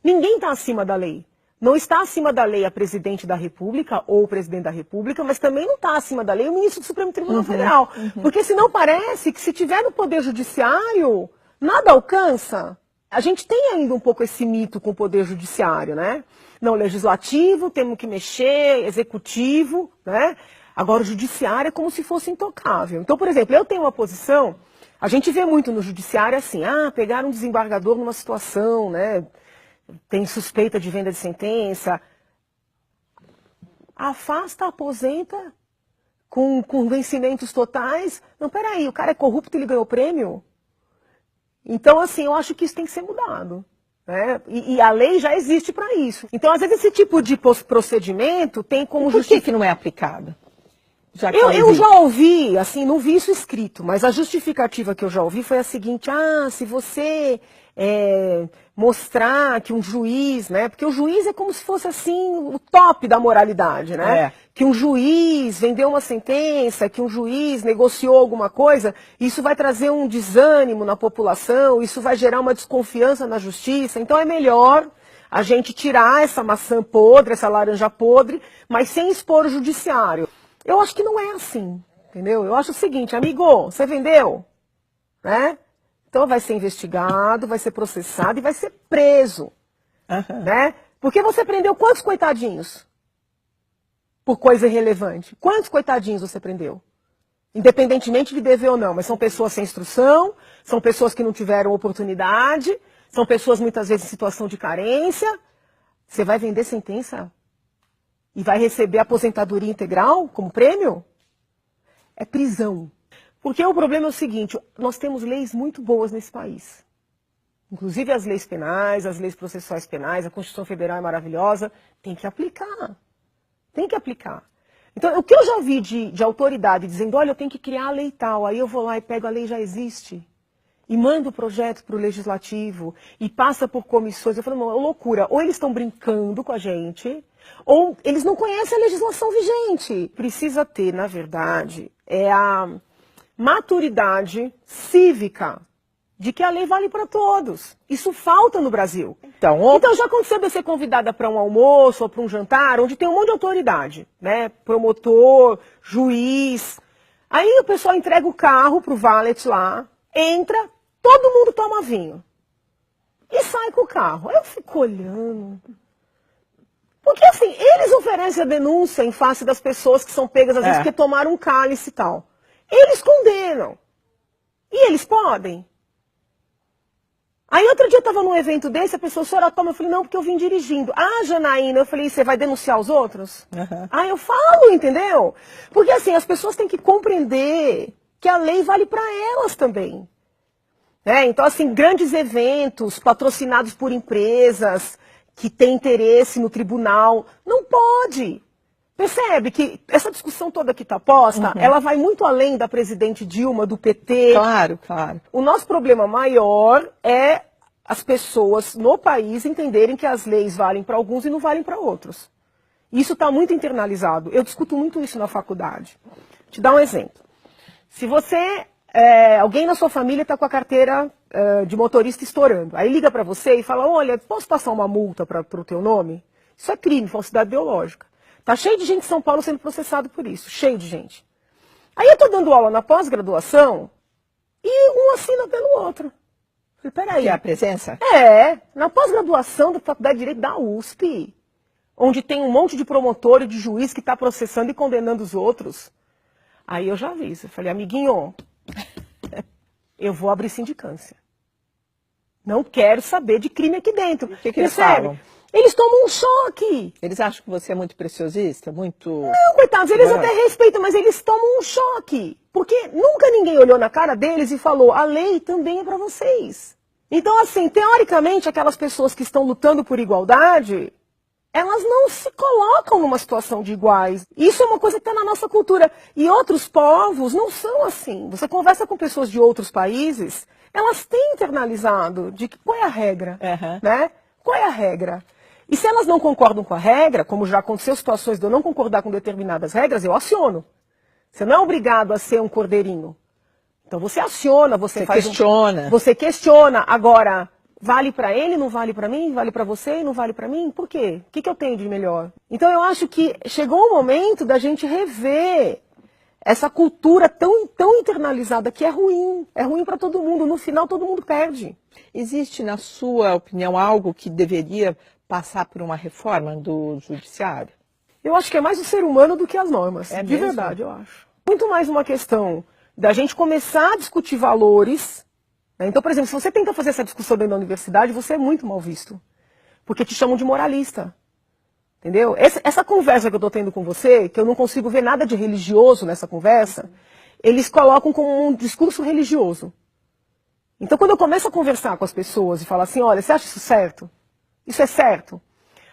Ninguém está acima da lei. Não está acima da lei a presidente da República ou o presidente da República, mas também não está acima da lei o ministro do Supremo Tribunal Federal. Porque senão parece que se tiver no Poder Judiciário, nada alcança. A gente tem ainda um pouco esse mito com o Poder Judiciário, né? Não, legislativo, temos que mexer, executivo, né? Agora o judiciário é como se fosse intocável. Então, por exemplo, eu tenho uma posição, a gente vê muito no judiciário assim, pegaram um desembargador numa situação, né? Tem suspeita de venda de sentença, afasta, aposenta, com vencimentos totais. Não, peraí, o cara é corrupto e ele ganhou prêmio? Então, assim, eu acho que isso tem que ser mudado. Né? E a lei já existe para isso. Então, às vezes, esse tipo de procedimento tem como justificativa. Por que não é aplicado? Eu já ouvi, assim, não vi isso escrito, mas a justificativa que eu já ouvi foi a seguinte: se você mostrar que um juiz, né? Porque o juiz é como se fosse assim o top da moralidade, né? Que um juiz vendeu uma sentença, que um juiz negociou alguma coisa, isso vai trazer um desânimo na população, isso vai gerar uma desconfiança na justiça. Então é melhor a gente tirar essa maçã podre, essa laranja podre, mas sem expor o judiciário. Eu acho que não é assim, entendeu? Eu acho o seguinte, amigo, você vendeu, né? Então vai ser investigado, vai ser processado e vai ser preso, né? Porque você prendeu quantos coitadinhos? Por coisa irrelevante. Quantos coitadinhos você prendeu? Independentemente de dever ou não, mas são pessoas sem instrução, são pessoas que não tiveram oportunidade, são pessoas muitas vezes em situação de carência. Você vai vender sentença? E vai receber aposentadoria integral como prêmio? É prisão. Porque o problema é o seguinte, nós temos leis muito boas nesse país. Inclusive as leis penais, as leis processuais penais, a Constituição Federal é maravilhosa, tem que aplicar. Tem que aplicar. Então, o que eu já vi de autoridade dizendo, olha, eu tenho que criar a lei tal, aí eu vou lá e pego a lei já existe. E mando o projeto para o legislativo e passa por comissões. Eu falo, não, é loucura. Ou eles estão brincando com a gente, ou eles não conhecem a legislação vigente. Precisa ter, na verdade, a maturidade cívica de que a lei vale para todos. Isso falta no Brasil. Então já aconteceu de eu ser convidada para um almoço ou para um jantar, onde tem um monte de autoridade, né? Promotor, juiz. Aí o pessoal entrega o carro para o valet lá, entra, todo mundo toma vinho. E sai com o carro. Aí eu fico olhando. Porque assim, eles oferecem a denúncia em face das pessoas que são pegas, às vezes, porque tomaram um cálice e tal. Eles condenam. E eles podem. Aí outro dia eu estava num evento desse, a pessoa, a senhora toma? Eu falei, não, porque eu vim dirigindo. Janaína, eu falei, você vai denunciar os outros? Eu falo, entendeu? Porque assim, as pessoas têm que compreender que a lei vale para elas também. Então assim, grandes eventos patrocinados por empresas que têm interesse no tribunal, não pode. Percebe que essa discussão toda que está posta, ela vai muito além da presidente Dilma, do PT. Claro, claro. O nosso problema maior é as pessoas no país entenderem que as leis valem para alguns e não valem para outros. Isso está muito internalizado. Eu discuto muito isso na faculdade. Vou te dar um exemplo. Se você, alguém na sua família está com a carteira de motorista estourando, aí liga para você e fala, olha, posso passar uma multa para o teu nome? Isso é crime, falsidade biológica. Tá cheio de gente em São Paulo sendo processado por isso, cheio de gente. Aí eu tô dando aula na pós-graduação e um assina pelo outro. Falei, peraí. Que é a presença? Na pós-graduação da Faculdade de Direito da USP, onde tem um monte de promotor e de juiz que está processando e condenando os outros. Aí eu já aviso, eu falei, amiguinho, eu vou abrir sindicância. Não quero saber de crime aqui dentro. O que eles falam? Eles tomam um choque. Eles acham que você é muito preciosista, muito... Não, coitados, eles até respeitam, mas eles tomam um choque. Porque nunca ninguém olhou na cara deles e falou, a lei também é para vocês. Então, assim, teoricamente, aquelas pessoas que estão lutando por igualdade, elas não se colocam numa situação de iguais. Isso é uma coisa que está na nossa cultura. E outros povos não são assim. Você conversa com pessoas de outros países, elas têm internalizado de que qual é a regra, né? Qual é a regra? E se elas não concordam com a regra, como já aconteceu situações de eu não concordar com determinadas regras, eu aciono. Você não é obrigado a ser um cordeirinho. Então você aciona, você faz questiona. Você questiona. Agora, Vale para ele, não vale para mim? Vale para você e não vale para mim? Por quê? O que eu tenho de melhor? Então eu acho que chegou o momento da gente rever essa cultura tão internalizada que é ruim para todo mundo. No final todo mundo perde. Existe, na sua opinião, algo que deveria passar por uma reforma do judiciário? Eu acho que é mais o ser humano do que as normas. É de mesmo? verdade, eu acho. Muito mais uma questão da gente começar a discutir valores. Né? Então, por exemplo, se você tenta fazer essa discussão dentro da universidade, você é muito mal visto. Porque te chamam de moralista. Entendeu? Essa conversa que eu estou tendo com você, que eu não consigo ver nada de religioso nessa conversa, eles colocam como um discurso religioso. Então, quando eu começo a conversar com as pessoas e falar assim, olha, você acha isso certo? Isso é certo?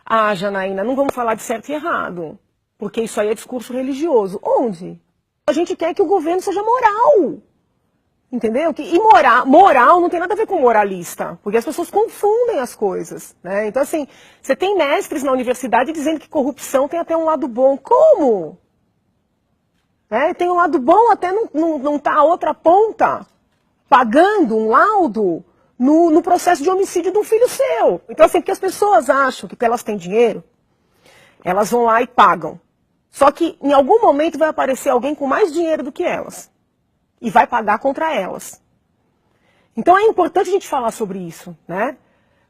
Ah, Janaína, não vamos falar de certo e errado, porque isso aí é discurso religioso. Onde? A gente quer que o governo seja moral. Entendeu? E moral não tem nada a ver com moralista, porque as pessoas confundem as coisas. Né? Então, assim, você tem mestres na universidade dizendo que corrupção tem até um lado bom. Como? Tem um lado bom até não tá a outra ponta pagando um laudo no processo de homicídio de um filho seu. Então, assim, porque as pessoas acham que porque elas têm dinheiro, elas vão lá e pagam. Só que em algum momento vai aparecer alguém com mais dinheiro do que elas. E vai pagar contra elas. Então é importante a gente falar sobre isso, né?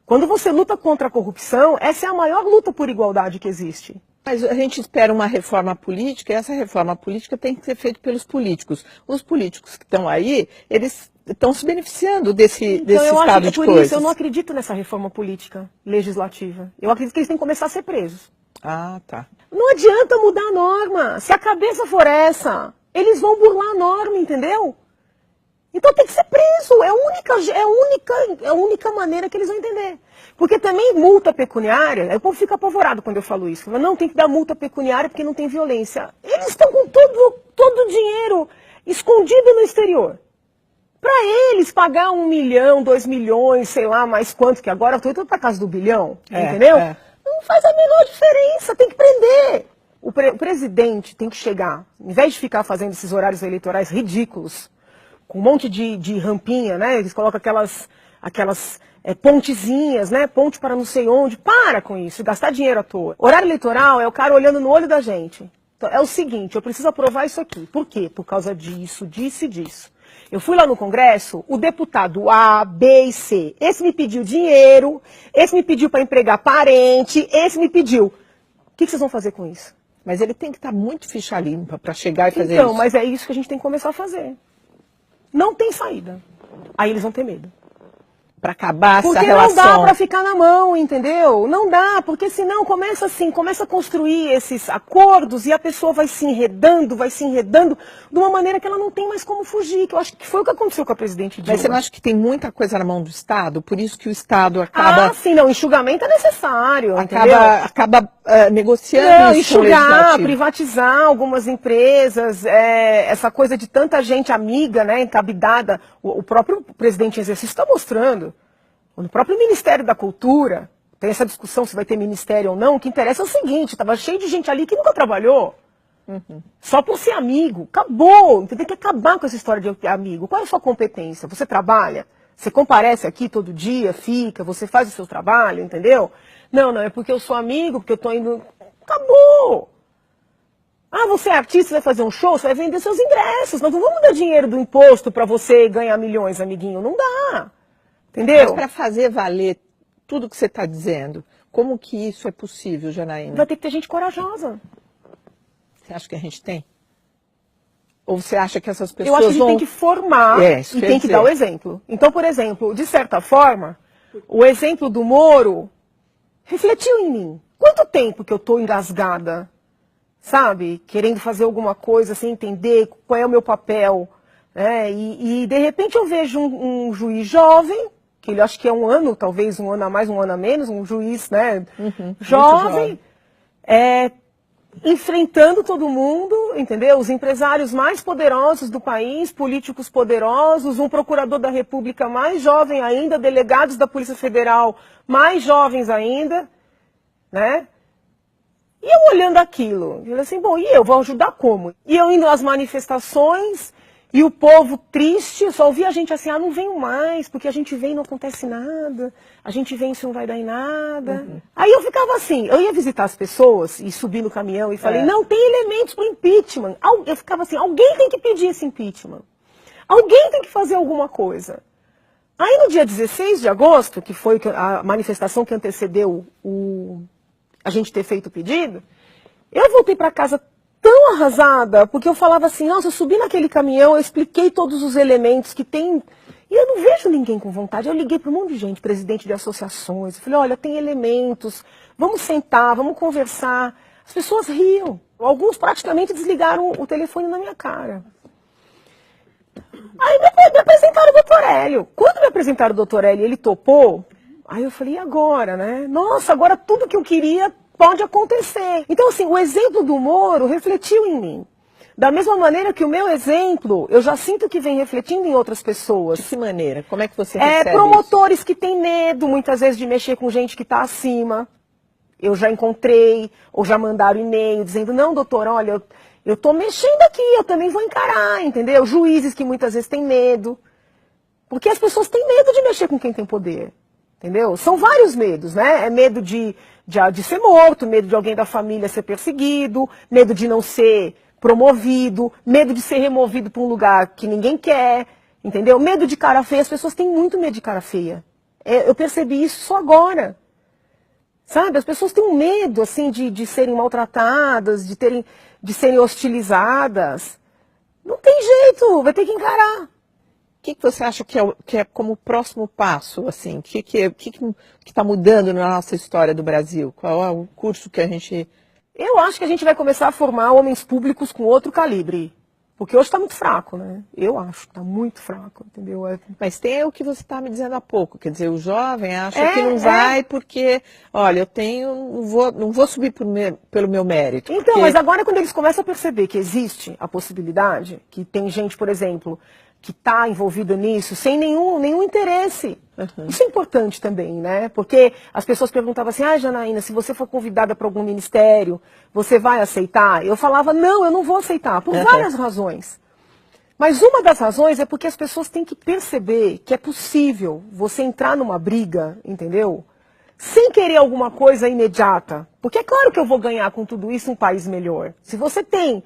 Quando você luta contra a corrupção, essa é a maior luta por igualdade que existe. Mas a gente espera uma reforma política, e essa reforma política tem que ser feita pelos políticos. Os políticos que estão aí, eles estão se beneficiando desse estado de coisas. Por isso, eu não acredito nessa reforma política legislativa. Eu acredito que eles têm que começar a ser presos. Ah, tá. Não adianta mudar a norma. Se a cabeça for essa, eles vão burlar a norma, entendeu? Então tem que ser preso. É a única maneira que eles vão entender. Porque também multa pecuniária, o povo fica apavorado quando eu falo isso. Fala, não, tem que dar multa pecuniária porque não tem violência. Eles estão com todo o dinheiro escondido no exterior. Para eles pagar 1 milhão, 2 milhões, sei lá mais quanto que agora, eu estou para casa do bilhão, entendeu? Não faz a menor diferença, tem que prender. O presidente tem que chegar, em vez de ficar fazendo esses horários eleitorais ridículos, com um monte de rampinha, né? Eles colocam aquelas pontezinhas, né? Ponte para não sei onde. Para com isso, gastar dinheiro à toa. Horário eleitoral é o cara olhando no olho da gente. Então, é o seguinte, eu preciso aprovar isso aqui. Por quê? Por causa disso, disso e disso. Eu fui lá no Congresso, o deputado A, B e C. Esse me pediu dinheiro, esse me pediu para empregar parente, esse me pediu. O que vocês vão fazer com isso? Mas ele tem que estar muito ficha limpa para chegar e fazer então, isso. Mas é isso que a gente tem que começar a fazer. Não tem saída. Aí eles vão ter medo. Para acabar essa porque relação. Porque não dá para ficar na mão, entendeu? Não dá, porque senão começa a construir esses acordos e a pessoa vai se enredando de uma maneira que ela não tem mais como fugir, que eu acho que foi o que aconteceu com a presidente Dilma. Mas você não acha que tem muita coisa na mão do Estado? Por isso que o Estado acaba... Ah, sim, não, enxugamento é necessário, acaba negociando não, isso enxugar, privatizar algumas empresas, essa coisa de tanta gente amiga, né, encabidada, o próprio presidente em exercício está mostrando. No próprio Ministério da Cultura, tem essa discussão se vai ter ministério ou não, o que interessa é o seguinte, estava cheio de gente ali que nunca trabalhou, só por ser amigo, acabou, tem que acabar com essa história de amigo. Qual é a sua competência? Você trabalha? Você comparece aqui todo dia, fica, você faz o seu trabalho, entendeu? Não, é porque eu sou amigo, porque eu estou indo... Acabou! Ah, você é artista, vai fazer um show, você vai vender seus ingressos, nós não vamos dar dinheiro do imposto para você ganhar milhões, amiguinho, não dá. Entendeu? Mas para fazer valer tudo que você está dizendo, como que isso é possível, Janaína? Vai ter que ter gente corajosa. Você acha que a gente tem? Ou você acha que essas pessoas Eu acho que a gente tem que formar e tem que dar o exemplo. Então, por exemplo, de certa forma, o exemplo do Moro refletiu em mim. Quanto tempo que eu estou engasgada, sabe? Querendo fazer alguma coisa sem entender qual é o meu papel. Né? E de repente eu vejo um juiz jovem, que ele acho que é 1 ano, talvez 1 ano a mais, 1 ano a menos, um juiz, né, jovem, enfrentando todo mundo, entendeu? Os empresários mais poderosos do país, políticos poderosos, um procurador da República mais jovem ainda, delegados da Polícia Federal mais jovens ainda, né? E eu olhando aquilo, eu falei assim, bom, e eu vou ajudar como? E eu indo às manifestações... E o povo triste, só ouvia a gente assim, não venho mais, porque a gente vem e não acontece nada, a gente vem e isso não vai dar em nada. Aí eu ficava assim, eu ia visitar as pessoas e subi no caminhão e falei, não, tem elementos para o impeachment. Eu ficava assim, alguém tem que pedir esse impeachment. Alguém tem que fazer alguma coisa. Aí no dia 16 de agosto, que foi a manifestação que antecedeu a gente ter feito o pedido, eu voltei para casa tão arrasada, porque eu falava assim, nossa, eu subi naquele caminhão, eu expliquei todos os elementos que tem, e eu não vejo ninguém com vontade. Eu liguei para um monte de gente, presidente de associações, eu falei, olha, tem elementos, vamos sentar, vamos conversar. As pessoas riam, alguns praticamente desligaram o telefone na minha cara. Aí me apresentaram o doutor Hélio. Quando me apresentaram o doutor Hélio, ele topou, aí eu falei, e agora, né? Nossa, agora tudo que eu queria pode acontecer. Então, assim, o exemplo do Moro refletiu em mim. Da mesma maneira que o meu exemplo, eu já sinto que vem refletindo em outras pessoas. De que maneira? Como é que você percebe promotores isso? que têm medo, muitas vezes, de mexer com gente que está acima. Eu já encontrei, ou já mandaram e-mail dizendo, não, doutor, olha, eu estou mexendo aqui, eu também vou encarar, entendeu? Juízes que muitas vezes têm medo. Porque as pessoas têm medo de mexer com quem tem poder. Entendeu? São vários medos, né? É medo de ser morto, medo de alguém da família ser perseguido, medo de não ser promovido, medo de ser removido para um lugar que ninguém quer, entendeu? Medo de cara feia, as pessoas têm muito medo de cara feia. Eu percebi isso só agora. Sabe? As pessoas têm um medo, assim, de serem maltratadas, de serem hostilizadas. Não tem jeito, vai ter que encarar. O que você acha que é como o próximo passo, assim? O que está mudando na nossa história do Brasil? Qual é o curso que a gente... Eu acho que a gente vai começar a formar homens públicos com outro calibre. Porque hoje está muito fraco, né? Eu acho que está muito fraco, entendeu? Mas tem o que você está me dizendo há pouco. Quer dizer, o jovem acha que não vai porque, olha, não vou subir pelo meu mérito. Então, mas agora quando eles começam a perceber que existe a possibilidade, que tem gente, por exemplo, que está envolvida nisso sem nenhum interesse. Isso é importante também, né? Porque as pessoas perguntavam assim, Janaína, se você for convidada para algum ministério, você vai aceitar? Eu falava, não, eu não vou aceitar, por várias razões. Mas uma das razões é porque as pessoas têm que perceber que é possível você entrar numa briga, entendeu? Sem querer alguma coisa imediata. Porque é claro que eu vou ganhar com tudo isso um país melhor. Se você tem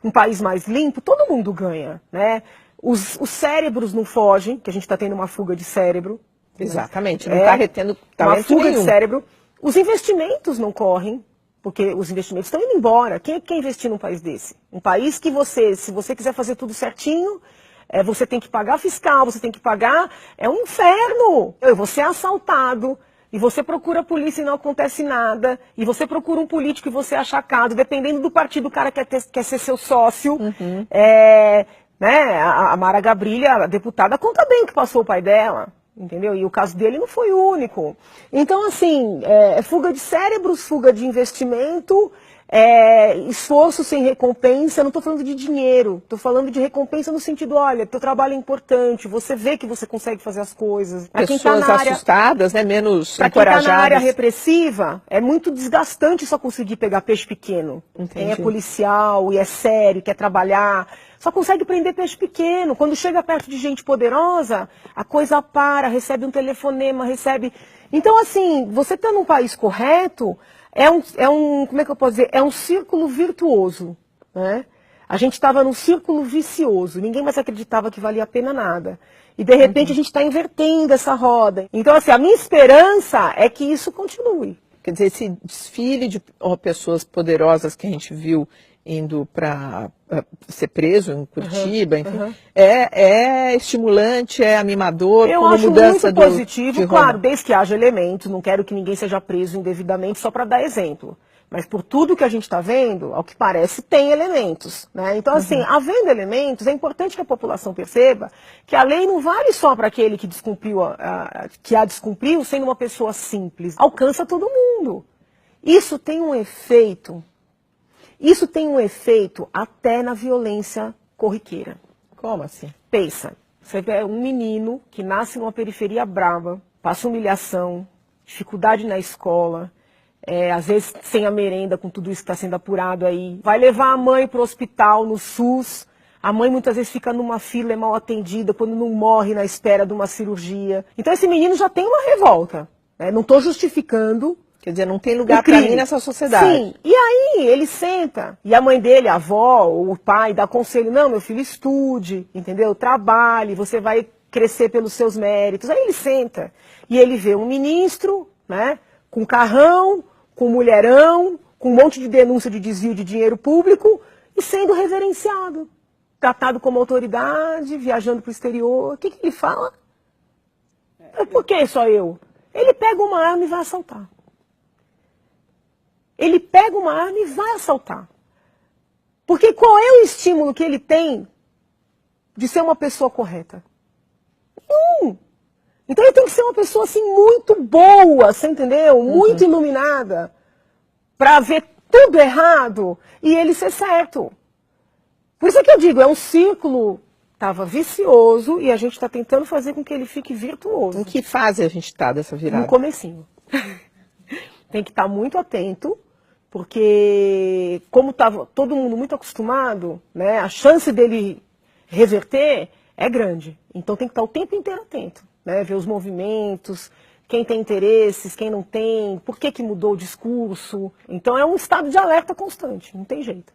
um país mais limpo, todo mundo ganha, né? Os cérebros não fogem, que a gente está tendo uma fuga de cérebro. Exatamente, não está retendo talento uma fuga nenhum. de cérebro. Os investimentos não correm, porque os investimentos estão indo embora. Quem quer investir num país desse? Um país que se você quiser fazer tudo certinho, você tem que pagar fiscal, você tem que pagar, é um inferno. Você é assaltado, e você procura a polícia e não acontece nada, e você procura um político e você é achacado, dependendo do partido o cara quer ser seu sócio. Né? A Mara Gabrilha, a deputada, conta bem o que passou o pai dela, entendeu? E o caso dele não foi o único. Então, assim, fuga de cérebros, fuga de investimento, esforço sem recompensa. Não estou falando de dinheiro, estou falando de recompensa no sentido, olha, teu trabalho é importante, você vê que você consegue fazer as coisas. Pessoas assustadas, né? Menos pra encorajadas. Quem está na área repressiva, é muito desgastante só conseguir pegar peixe pequeno. Entendi. Quem é policial e é sério, quer trabalhar, só consegue prender peixe pequeno. Quando chega perto de gente poderosa, a coisa para, recebe um telefonema, recebe... Então, assim, você está num país correto, como é que eu posso dizer? É um círculo virtuoso, né? A gente estava num círculo vicioso, ninguém mais acreditava que valia a pena nada. E, de repente, a gente está invertendo essa roda. Então, assim, a minha esperança é que isso continue. Quer dizer, esse desfile de pessoas poderosas que a gente viu indo para ser preso em Curitiba, enfim, é estimulante, é animador, eu como acho mudança muito positivo, Roma. Claro, desde que haja elementos, não quero que ninguém seja preso indevidamente, só para dar exemplo. Mas por tudo que a gente está vendo, ao que parece, tem elementos, né? Então, assim, havendo elementos, é importante que a população perceba que a lei não vale só para aquele que descumpriu, que a descumpriu, sendo uma pessoa simples. Alcança todo mundo. Isso tem um efeito até na violência corriqueira. Como assim? Pensa, você vê um menino que nasce numa periferia brava, passa humilhação, dificuldade na escola, às vezes sem a merenda com tudo isso que está sendo apurado aí, vai levar a mãe para o hospital no SUS, A mãe muitas vezes fica numa fila, é mal atendida, quando não morre na espera de uma cirurgia. Então esse menino já tem uma revolta, né? Não estou justificando. Quer dizer, não tem lugar para mim nessa sociedade. Sim, e aí ele senta, e a mãe dele, a avó, ou o pai, dá conselho, não, meu filho, estude, entendeu? Trabalhe, você vai crescer pelos seus méritos. Aí ele senta, e ele vê um ministro, né, com carrão, com mulherão, com um monte de denúncia de desvio de dinheiro público, e sendo reverenciado, tratado como autoridade, viajando para o exterior. O que ele fala? Por que só eu? Ele pega uma arma e vai assaltar. Ele pega uma arma e vai assaltar. Porque qual é o estímulo que ele tem de ser uma pessoa correta? Nenhum. Então ele tem que ser uma pessoa assim muito boa, você entendeu? Muito iluminada, para ver tudo errado e ele ser certo. Por isso é que eu digo, é um círculo, estava vicioso e a gente está tentando fazer com que ele fique virtuoso. Em que fase a gente está dessa virada? No comecinho. Tem que estar muito atento, porque como estava todo mundo muito acostumado, né, a chance dele reverter é grande. Então tem que estar o tempo inteiro atento, né, ver os movimentos, quem tem interesses, quem não tem, por que mudou o discurso. Então é um estado de alerta constante, não tem jeito.